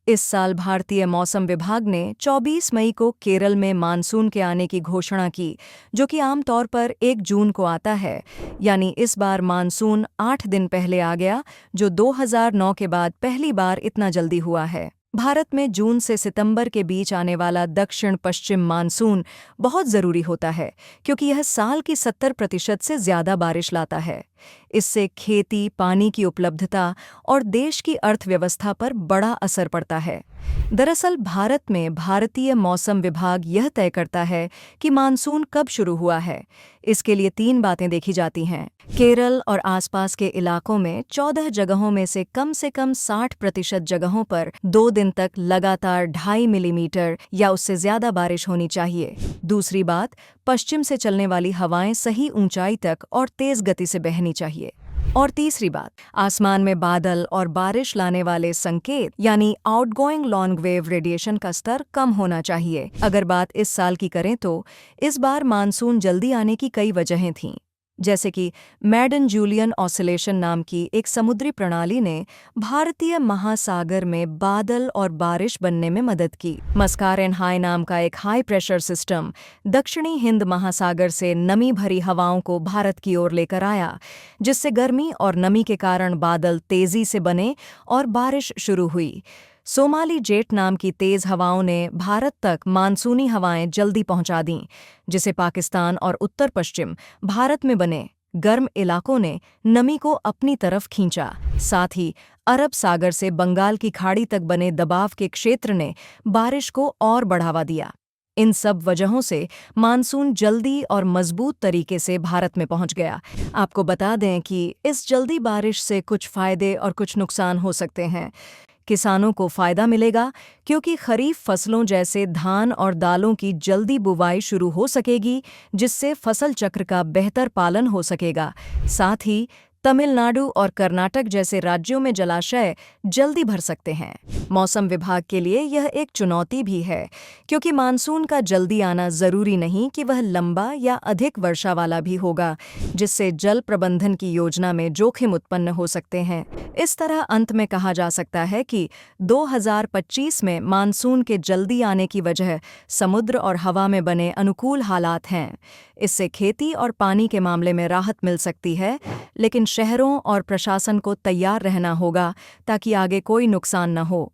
इस साल भारतीय मौसम विभाग ने 24 मई को केरल में मानसून के आने की घोषणा की, जो कि आमतौर पर 1 जून को आता है। यानी इस बार मानसून 8 दिन पहले आ गया, जो 2009 के बाद पहली बार इतना जल्दी हुआ है। भारत में जून से सितंबर के बीच आने वाला दक्षिण पश्चिम मानसून बहुत ज़रूरी होता है, क्योंकि यह साल की 70% से ज़्यादा बारिश लाता है। इससे खेती, पानी की उपलब्धता और देश की अर्थव्यवस्था पर बड़ा असर पड़ता है। दरअसल भारत में भारतीय मौसम विभाग यह तय करता है कि मानसून कब शुरू हुआ है। इसके लिए 3 बातें देखी जाती हैं। केरल और आसपास के इलाकों में 14 जगहों में से कम 60% जगहों पर 2 दिन तक लगातार 2.5 मिलीमीटर या उससे ज्यादा बारिश होनी चाहिए। दूसरी बात, पश्चिम से चलने वाली हवाएं सही ऊंचाई तक और तेज गति से बहनी चाहिए। और तीसरी बात, आसमान में बादल और बारिश लाने वाले संकेत यानी आउटगोइंग लॉन्ग वेव रेडिएशन का स्तर कम होना चाहिए। अगर बात इस साल की करें तो इस बार मानसून जल्दी आने की कई वजहें थीं, जैसे कि मैडन जूलियन ऑसिलेशन नाम की एक समुद्री प्रणाली ने भारतीय महासागर में बादल और बारिश बनने में मदद की। मस्कारन हाई नाम का एक हाई प्रेशर सिस्टम दक्षिणी हिंद महासागर से नमी भरी हवाओं को भारत की ओर लेकर आया, जिससे गर्मी और नमी के कारण बादल तेजी से बने और बारिश शुरू हुई। सोमाली जेट नाम की तेज हवाओं ने भारत तक मानसूनी हवाएं जल्दी पहुंचा दीं, जिसे पाकिस्तान और उत्तर पश्चिम भारत में बने गर्म इलाकों ने नमी को अपनी तरफ खींचा। साथ ही अरब सागर से बंगाल की खाड़ी तक बने दबाव के क्षेत्र ने बारिश को और बढ़ावा दिया। इन सब वजहों से मानसून जल्दी और मजबूत तरीके से भारत में पहुंच गया। आपको बता दें कि इस जल्दी बारिश से कुछ फायदे और कुछ नुकसान हो सकते हैं। किसानों को फायदा मिलेगा, क्योंकि खरीफ फसलों जैसे धान और दालों की जल्दी बुवाई शुरू हो सकेगी, जिससे फसल चक्र का बेहतर पालन हो सकेगा। साथ ही तमिलनाडु और कर्नाटक जैसे राज्यों में जलाशय जल्दी भर सकते हैं। मौसम विभाग के लिए यह एक चुनौती भी है, क्योंकि मानसून का जल्दी आना जरूरी नहीं कि वह लंबा या अधिक वर्षा वाला भी होगा, जिससे जल प्रबंधन की योजना में जोखिम उत्पन्न हो सकते हैं। इस तरह अंत में कहा जा सकता है कि 2025 में मानसून के जल्दी आने की वजह समुद्र और हवा में बने अनुकूल हालात हैं। इससे खेती और पानी के मामले में राहत मिल सकती है, लेकिन शहरों और प्रशासन को तैयार रहना होगा ताकि आगे कोई नुकसान न हो।